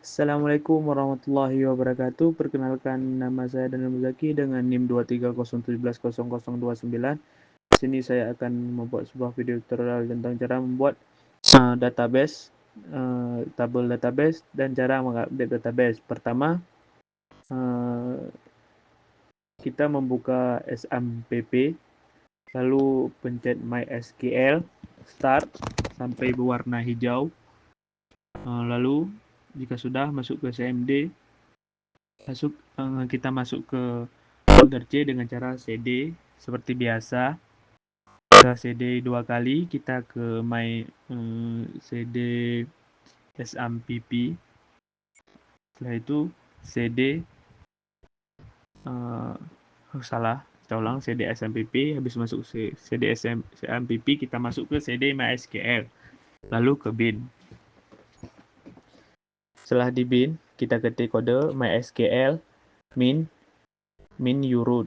Assalamualaikum warahmatullahi wabarakatuh. Perkenalkan, nama saya Daniel Muzaki dengan NIM 230170029. Di sini saya akan membuat sebuah video tutorial tentang cara membuat database, tabel database, dan cara mengupdate database. Pertama, kita membuka SMPP, lalu pencet MySQL, start sampai berwarna hijau. Lalu jika sudah masuk ke CMD, kita masuk ke folder C dengan cara CD seperti biasa. Kita CD 2 kali, kita ke CD SMPP. Setelah itu CD salah, kita ulang, CD SMPP. Habis masuk CD SMPP, kita masuk ke CD MySQL, lalu ke bin. Setelah di bin, kita ketik kode MySQL min uroot.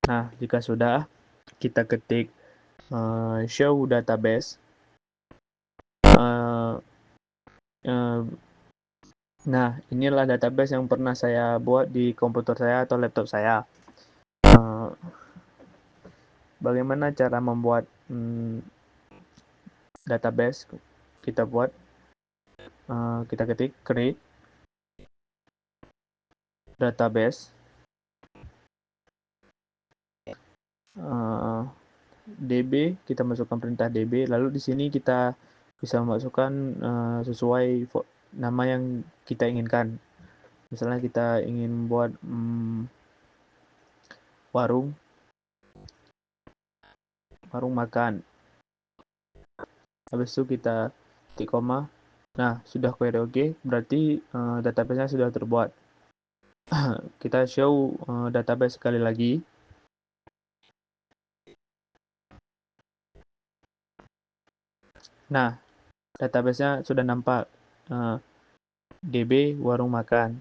Nah, jika sudah, kita ketik show database. Nah, inilah database yang pernah saya buat di komputer saya atau laptop saya. Bagaimana cara membuat database? Kita buat, kita ketik create database, db, kita masukkan perintah db, lalu di sini kita bisa memasukkan sesuai nama yang kita inginkan. Misalnya kita ingin buat warung makan. Habis itu kita ketik koma. Nah, sudah query oke, berarti database-nya sudah terbuat. Kita show database sekali lagi. Nah, database-nya sudah nampak, DB warung makan.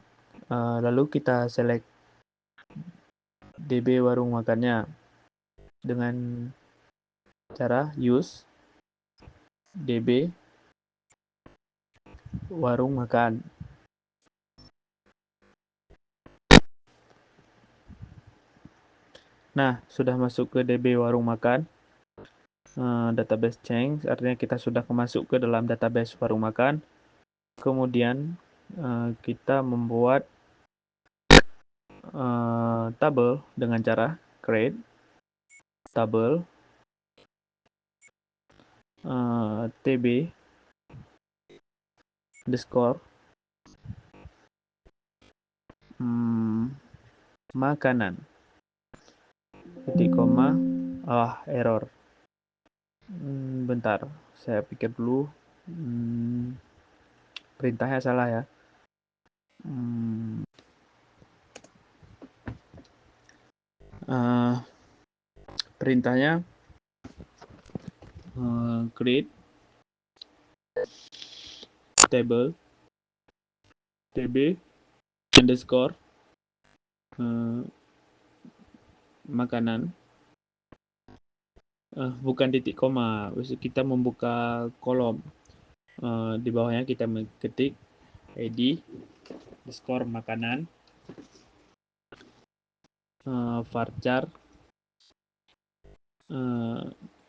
Lalu kita select DB warung makannya dengan cara use DB warung makan. Nah, sudah masuk ke DB warung makan. Database change, artinya kita sudah masuk ke dalam database warung makan. Kemudian kita membuat tabel dengan cara create tabel tb underscore makanan, titik koma. Error. Bentar, saya pikir dulu. Perintahnya salah ya. Perintahnya create table tb underscore makanan, bukan titik koma. Kita membuka kolom, di bawahnya kita ketik id underscore makanan, varchar.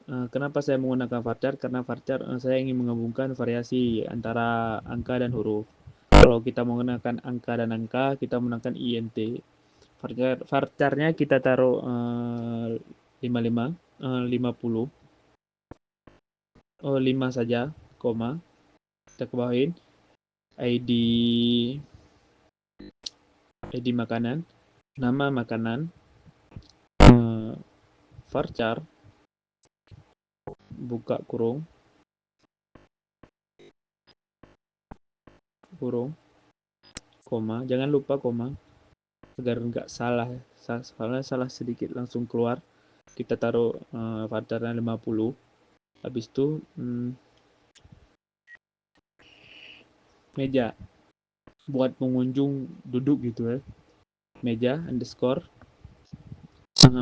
Kenapa saya menggunakan varchar? Karena varchar saya ingin menggabungkan variasi antara angka dan huruf. Kalau kita menggunakan angka dan angka, kita menggunakan int. Varcharnya kita taruh 50 5 saja, koma. Kita kebawahin id makanan, nama makanan, varchar, buka kurung, koma. Jangan lupa koma agar nggak salah. Soalnya salah sedikit langsung keluar. Kita taruh varcharnya 50. Habis itu meja buat pengunjung duduk gitu ya. Meja underscore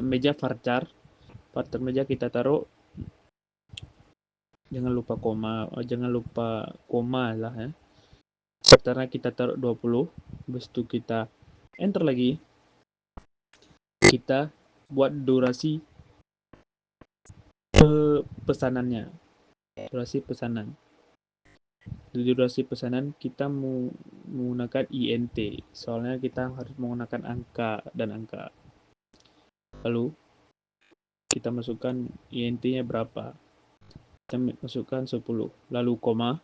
meja varchar meja kita taruh, jangan lupa koma lah ya. Pertama kita taruh 20, habis itu kita enter lagi, kita buat durasi pesanannya, durasi pesanan. Di durasi pesanan kita menggunakan INT, soalnya kita harus menggunakan angka dan angka. Lalu kita masukkan INT-nya berapa, kita masukkan 10, lalu koma,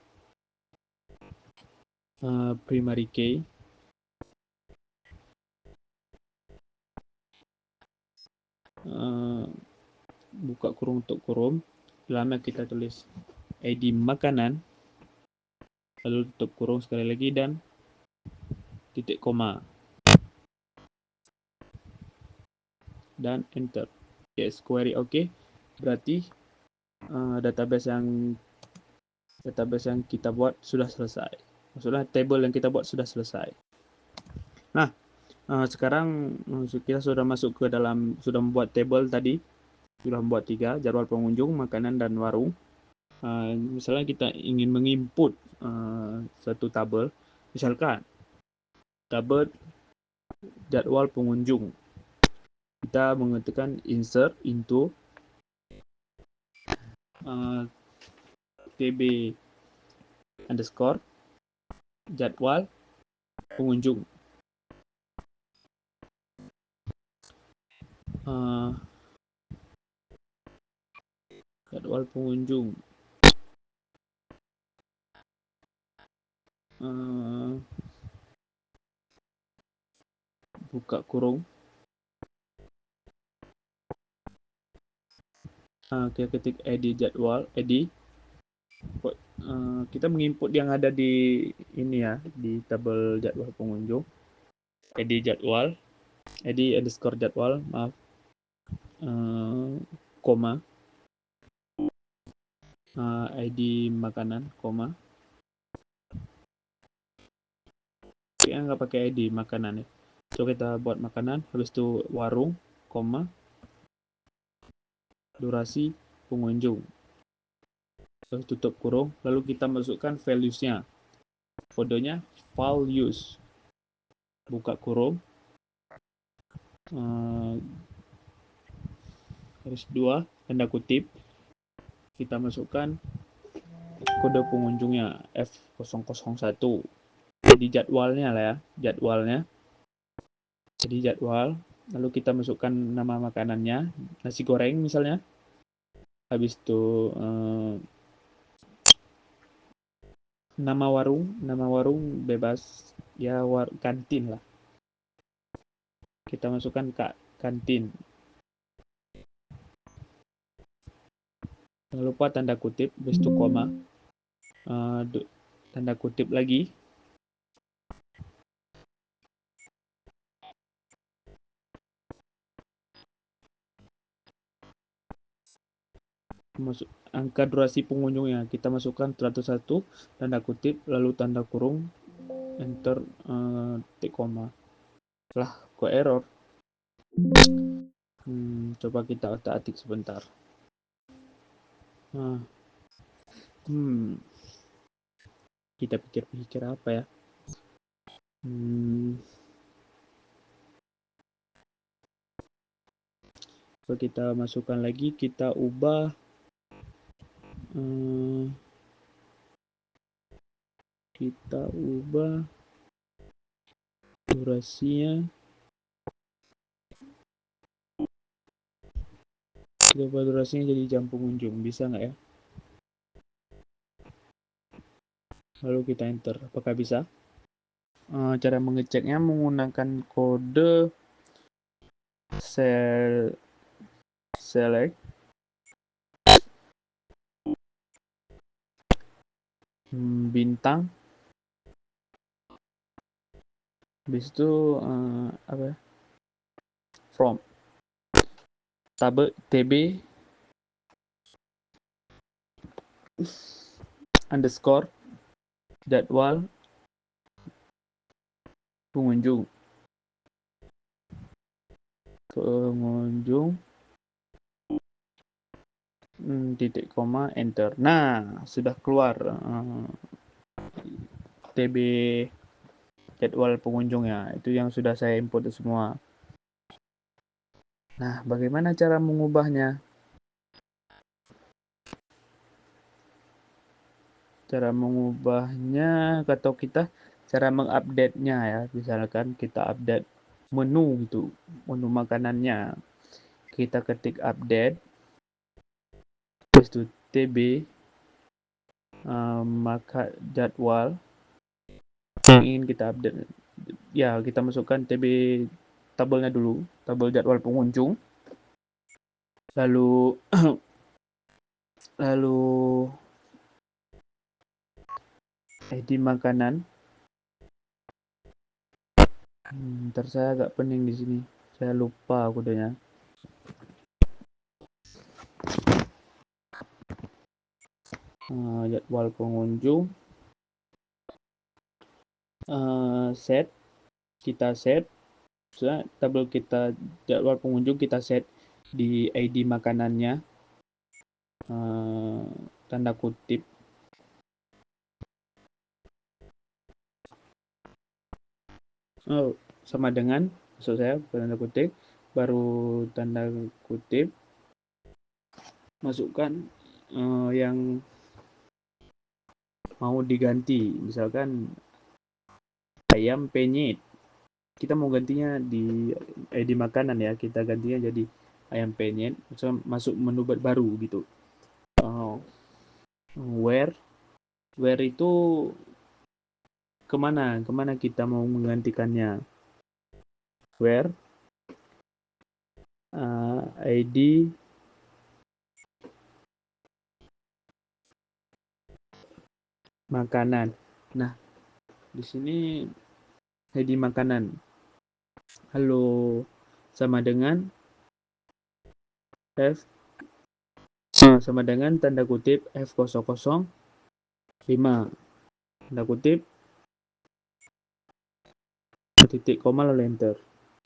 primary key, buka kurung untuk kurung, lama kita tulis ID makanan, lalu tutup kurung sekali lagi dan titik koma dan enter. Yes, query oke. Berarti database yang kita buat sudah selesai. Maksudnya table yang kita buat sudah selesai. Nah, sekarang kita sudah masuk ke dalam, sudah membuat table tadi, sudah membuat 3, jadwal pengunjung, makanan, dan warung. Misalnya kita ingin menginput satu tabel, misalkan tabel jadwal pengunjung, kita mengetikkan insert into tb underscore jadwal pengunjung. Jadwal pengunjung. Buka kurung. Kita ketik id jadwal, id. Kita menginput yang ada di ini ya, di tabel jadwal pengunjung. Id jadwal, id underscore jadwal, maaf, koma, id makanan, koma. Kita nggak pakai id makanan ya. So kita buat makanan, habis itu warung, koma, durasi pengunjung. Terus tutup kurung, lalu kita masukkan values-nya. Kodenya values. Buka kurung. Garis 2, tanda kutip. Kita masukkan kode pengunjungnya F001. Jadi jadwalnya lah ya, jadwalnya. Jadi jadwal, lalu kita masukkan nama makanannya, nasi goreng misalnya. Habis itu nama warung bebas ya, kantin lah. Kita masukkan kantin. Jangan lupa tanda kutip, habis itu koma, tanda kutip lagi. Masuk angka durasi pengunjungnya, kita masukkan 101, tanda kutip, lalu tanda kurung, enter, titik koma. Lah, kok error? Coba kita otak-atik sebentar. Kita pikir-pikir apa ya? Coba kita masukkan lagi, kita ubah durasinya. Kita ubah durasinya jadi jam pengunjung, bisa nggak ya? Lalu kita enter, apakah bisa? Cara mengeceknya menggunakan kode select bintang, habis itu apa? From tb underscore jadwal pengunjung titik koma enter. Nah, sudah keluar TB jadwal pengunjungnya. Itu yang sudah saya input semua. Nah, bagaimana cara mengubahnya? Cara mengubahnya atau kita cara mengupdate-nya ya. Misalkan kita update menu gitu, menu makanannya. Kita ketik update, terus itu TB maka jadwal yang ingin kita update. Ya, kita masukkan TB tabelnya dulu, tabel jadwal pengunjung. Lalu ID makanan. Ntar saya agak pening di sini. Saya lupa kodenya. Jadwal pengunjung. Set. Kita set. Tabel kita jadwal pengunjung kita set di ID makanannya. Tanda kutip. Sama dengan, maksud saya tanda kutip, baru tanda kutip, masukkan yang mau diganti, misalkan ayam penyet, kita mau gantinya di ID makanan ya, kita gantinya jadi ayam penyet, masuk menu baru gitu. Where itu kemana kita mau menggantikannya. Where ID makanan. Nah, di sini ID makanan. Halo, sama dengan F sama dengan tanda kutip F005 tanda kutip titik koma lalu enter.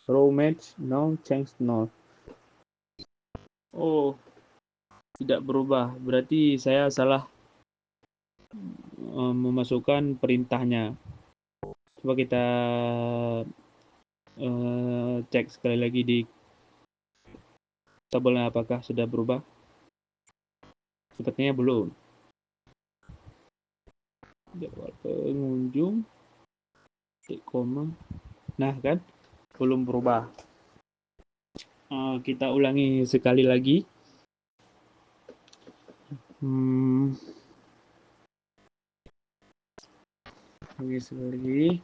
Row match no change no. Oh, tidak berubah. Berarti saya salah memasukkan perintahnya. Coba kita cek sekali lagi di tabelnya apakah sudah berubah. Sepertinya belum. Jadwal pengunjung titik koma. Nah kan, belum berubah. Kita ulangi sekali lagi. Sekali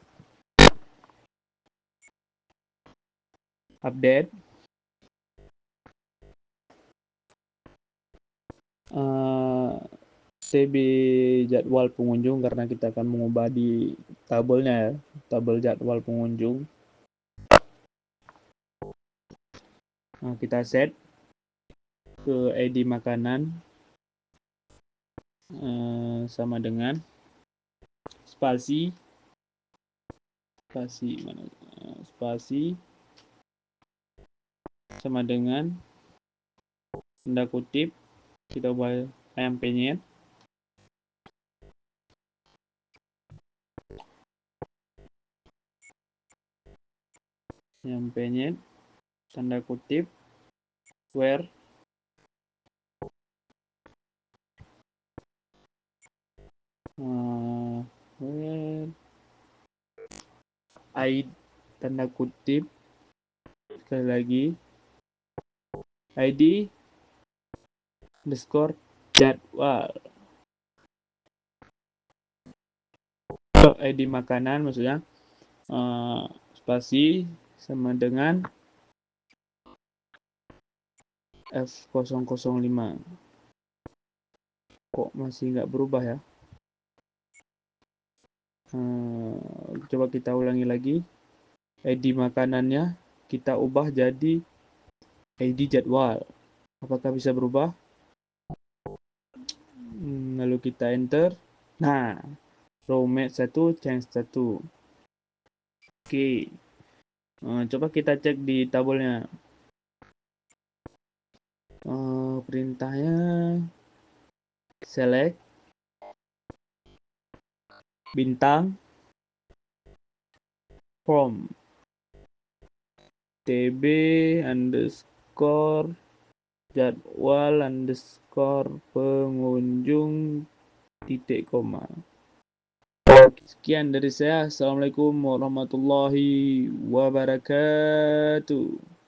update TB jadwal pengunjung karena kita akan mengubah di tabelnya ya, tabel jadwal pengunjung. Nah, kita set ke ID makanan sama dengan spasi sama dengan tanda kutip kita ubah ayam penyet tanda kutip where ID tanda kutip sekali lagi ID underscore jadwal ID makanan maksudnya spasi sama dengan F005. Kok masih nggak berubah ya? Coba kita ulangi lagi. ID makanannya kita ubah jadi ID jadwal. Apakah bisa berubah? Lalu kita enter. Nah, row match 1 change 1. Oke. Coba kita cek di tabelnya. Perintahnya select bintang from tb underscore jadwal underscore pengunjung titik koma. Sekian dari saya. Assalamualaikum warahmatullahi wabarakatuh.